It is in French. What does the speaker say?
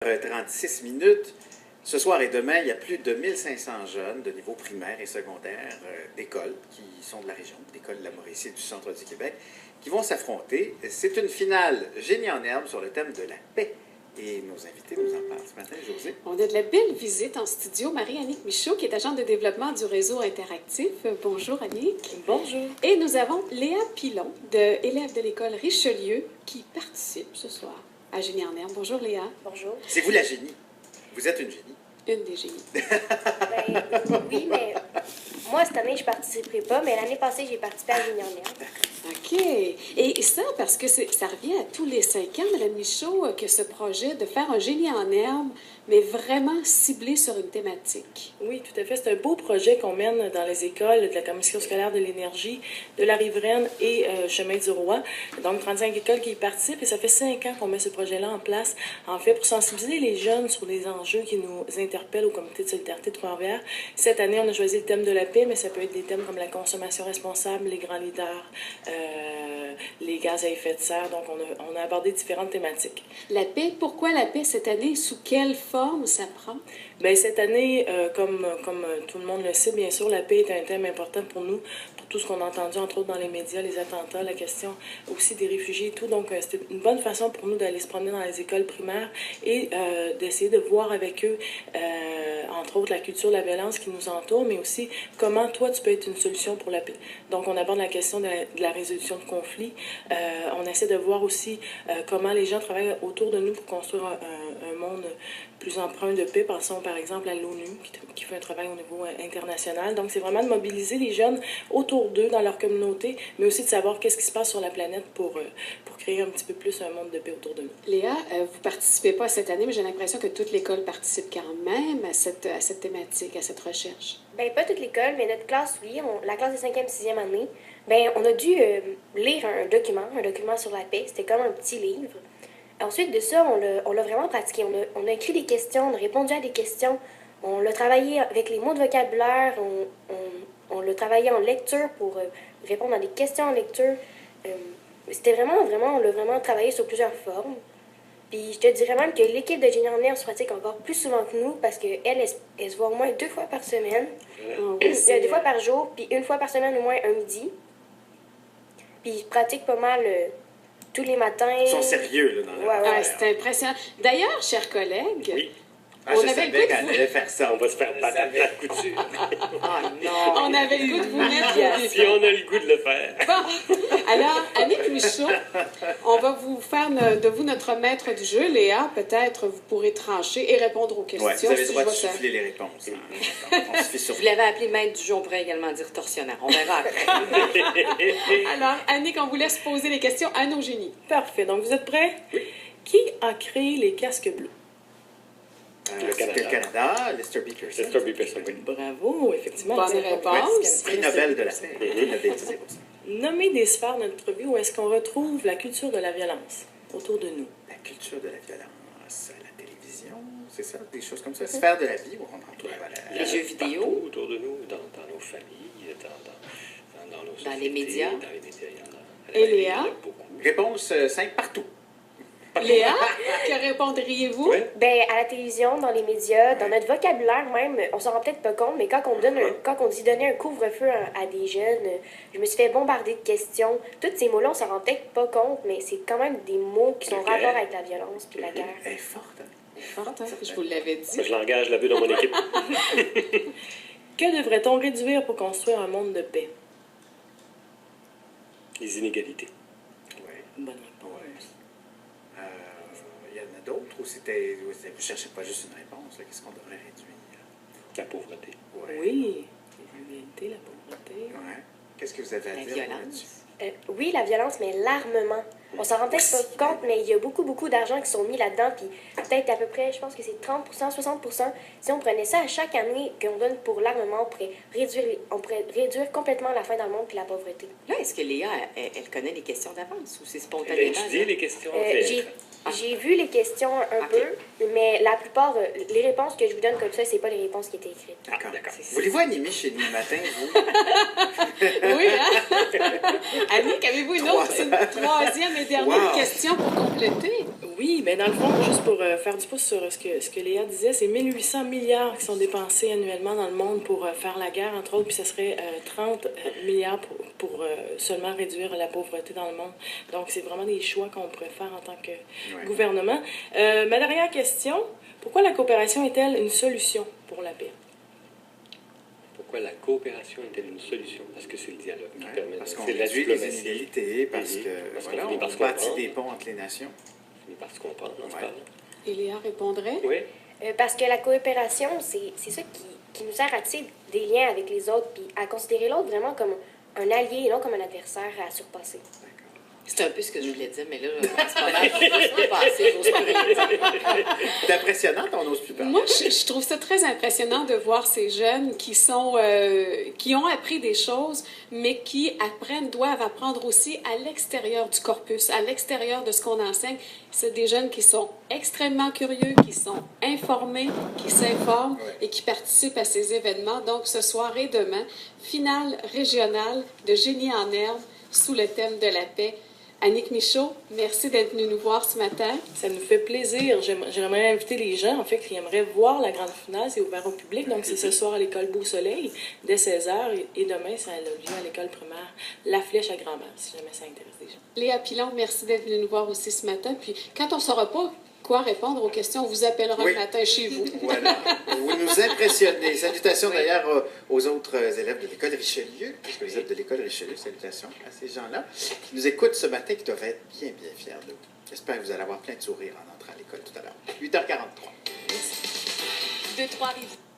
36 minutes. Ce soir et demain, il y a plus de 1500 jeunes de niveau primaire et secondaire d'écoles qui sont de la région, d'écoles de la Mauricie et du centre du Québec, qui vont s'affronter. C'est une finale génie en herbe sur le thème de la paix. Et nos invités nous en parlent ce matin, Josée. On a de la belle visite en studio. Marie-Annick Michaud, qui est agente de développement du réseau interactif. Bonjour, Annick. Bonjour. Et nous avons Léa Pilon, élève de l'école Richelieu, qui participe ce soir à Génie en herbe. Bonjour, Léa. Bonjour. C'est vous la génie. Vous êtes une génie. Une des génies. Oui, mais moi, cette année, je ne participerai pas, mais l'année passée, j'ai participé à Génie en herbe. OK. Et ça, parce que ça revient à tous les 5 ans, Mme Michaud, que ce projet de faire un génie en herbe, mais vraiment ciblé sur une thématique. Oui, tout à fait. C'est un beau projet qu'on mène dans les écoles de la Commission scolaire de l'énergie, de la Riveraine et Chemin du Roi. Donc, 35 écoles qui y participent et ça fait 5 ans qu'on met ce projet-là en place, en fait, pour sensibiliser les jeunes sur les enjeux qui nous interpellent au Comité de solidarité de Trois-Rivières. Cette année, on a choisi le thème de la paix, mais ça peut être des thèmes comme la consommation responsable, les grands leaders, les gaz à effet de serre. Donc, on a abordé différentes thématiques. La paix, pourquoi la paix cette année? Sous quelle forme ça prend? Bien, cette année, comme tout le monde le sait, bien sûr, la paix est un thème important pour nous, pour tout ce qu'on a entendu, entre autres, dans les médias, les attentats, la question aussi des réfugiés et tout. Donc, c'était une bonne façon pour nous d'aller se promener dans les écoles primaires et d'essayer de voir avec eux, entre autres, la culture de la violence qui nous entoure, mais aussi comment, toi, tu peux être une solution pour la paix. Donc, on aborde la question de la résolution de conflits. On essaie de voir aussi comment les gens travaillent autour de nous pour construire un monde plus empreint de paix. Pensons par exemple à l'ONU qui fait un travail au niveau international. Donc c'est vraiment de mobiliser les jeunes autour d'eux, dans leur communauté, mais aussi de savoir qu'est-ce qui se passe sur la planète pour créer un petit peu plus un monde de paix autour de nous. Léa, vous participez pas cette année, mais j'ai l'impression que toute l'école participe quand même à cette thématique, à cette recherche. Bien, pas toute l'école, mais notre classe, oui, la classe de 5e, 6e année, bien, on a dû lire un document sur la paix. C'était comme un petit livre. Ensuite de ça, on l'a vraiment pratiqué. On a écrit des questions, on a répondu à des questions. On l'a travaillé avec les mots de vocabulaire. On l'a travaillé en lecture pour répondre à des questions en lecture. C'était on l'a vraiment travaillé sur plusieurs formes. Puis je te dirais même que l'équipe de Génie en herbe se pratique encore plus souvent que nous parce qu'elle se voit au moins 2 fois par semaine. 2 fois par jour, puis 1 fois par semaine au moins un midi. Puis je pratique pas mal... tous les matins. Ils sont sérieux, là, dans la Ouais, c'est impressionnant. D'ailleurs, chers collègues, oui. on avait le goût de vous... allait faire ça. On va se faire patate à la couture. Ah non! On avait le goût de vous mettre au défi. Si on a le goût de le faire. Bon, alors, Annick Michaud, on va vous faire de vous notre maître du jeu. Léa, peut-être vous pourrez trancher et répondre aux questions. Ouais, vous avez le si droit je de vois ça. souffler les réponses. On se fait sur... Vous l'avez appelé maître du jeu, on pourrait également dire tortionnaire. On verra après. Alors, Annick, on vous laisse poser les questions à nos génies. Parfait. Donc, vous êtes prêts? Oui. Qui a créé les casques bleus? C'était le Canada, Lester B. Pearson. Lester B. Pearson, oui. Bravo, effectivement. Bonne vous avez réponse. Prix Nobel de la paix. Nobelisé pour ça. Nommez des sphères de notre vie où est-ce qu'on retrouve la culture de la violence autour de nous. La culture de la violence, la télévision, c'est ça, des choses comme ça. Sphère de la vie, on en trouve Les jeux vidéo. Partout autour de nous, dans nos familles, dans nos sociétés, Dans les médias. Dans les médias, il y en a. Et Léa? Il y en a beaucoup. Réponse 5 partout. Léa, que répondriez-vous? Oui. Ben, à la télévision, dans les médias, dans notre vocabulaire même, on s'en rend peut-être pas compte, mais quand on dit donner un couvre-feu à des jeunes, je me suis fait bombarder de questions. Tous ces mots-là, on s'en rend peut-être pas compte, mais c'est quand même des mots qui sont en rapport avec la violence puis la guerre. Elle est forte, hein? Forte, hein? Je vous l'avais dit. Moi, je l'engage, la vue dans mon équipe. Que devrait-on réduire pour construire un monde de paix? Les inégalités. Oui. Bonne réponse. Il y en a d'autres où c'était. Vous ne cherchez pas juste une réponse. Qu'est-ce qu'on devrait réduire? La pauvreté. Ouais. Oui, l'inégalité, la pauvreté. Ouais. Qu'est-ce que vous avez à La dire violence. là-dessus? Oui, la violence, mais l'armement. On s'en rend peut-être pas compte, mais il y a beaucoup, beaucoup d'argent qui sont mis là-dedans, puis peut-être à peu près, je pense que c'est 30%, 60%. Si on prenait ça à chaque année qu'on donne pour l'armement, on pourrait réduire complètement la faim dans le monde puis la pauvreté. Là, est-ce que Léa, elle connaît les questions d'avance ou c'est Elle a spontanément? étudié là? les questions. J'ai vu les questions un Ok. peu, mais la plupart, les réponses que je vous donne comme ça, c'est pas les réponses qui étaient écrites. D'accord. d'accord. Voulez-vous animer chez nous le matin, vous? Oui, hein? Annick, avez-vous une troisième et dernière Wow. question pour compléter? Oui, bien dans le fond, juste pour faire du pouce sur ce que Léa disait, c'est 1800 milliards qui sont dépensés annuellement dans le monde pour faire la guerre, entre autres, puis ce serait 30 milliards pour seulement réduire la pauvreté dans le monde. Donc, c'est vraiment des choix qu'on pourrait faire en tant que gouvernement. Ma dernière question, pourquoi la coopération est-elle une solution pour la paix? Pourquoi la coopération est-elle une solution? Parce que c'est le dialogue qui permet. Parce qu'on C'est la réduit les diplomatie. inégalités, parce que Parce qu'on voilà, finit on par se bâtit comprendre. des ponts entre les nations. On finit par se comprendre, en tout Ouais. cas. Et Léa répondrait? Oui. Parce que la coopération, c'est ça qui nous sert à tisser des liens avec les autres, puis à considérer l'autre vraiment comme un allié et non comme un adversaire à surpasser. C'est un peu ce que je voulais dire, mais là, c'est pas grave, je peux passer, j'ose plus rien dire. C'est impressionnant, on n'ose plus parler. Moi, je trouve ça très impressionnant de voir ces jeunes qui ont appris des choses, mais qui doivent apprendre aussi à l'extérieur du corpus, à l'extérieur de ce qu'on enseigne. C'est des jeunes qui sont extrêmement curieux, qui sont informés, qui s'informent et qui participent à ces événements. Donc, ce soir et demain, finale régionale de Génie en herbe sous le thème de la paix. Annick Michaud, merci d'être venue nous voir ce matin. Ça nous fait plaisir. J'aimerais inviter les gens, en fait, qui aimeraient voir la grande finale. C'est ouvert au public. Donc, c'est ce soir à l'école Beau Soleil, dès 16h. Et demain, ça a lieu à l'école primaire La Flèche à Grand-Mère, si jamais ça intéresse les gens. Léa Pilon, merci d'être venue nous voir aussi ce matin. Puis, quand on ne saura pas quoi répondre aux questions, on vous appellera le matin chez vous. Voilà. Vous nous impressionnez. Salutations d'ailleurs aux autres élèves de l'école Richelieu, puisque vous êtes de l'école Richelieu. Salutations à ces gens-là qui nous écoutent ce matin, qui doivent être bien, bien fiers de vous. J'espère que vous allez avoir plein de sourires en entrant à l'école tout à l'heure. 8h43. De Trois-Rivières.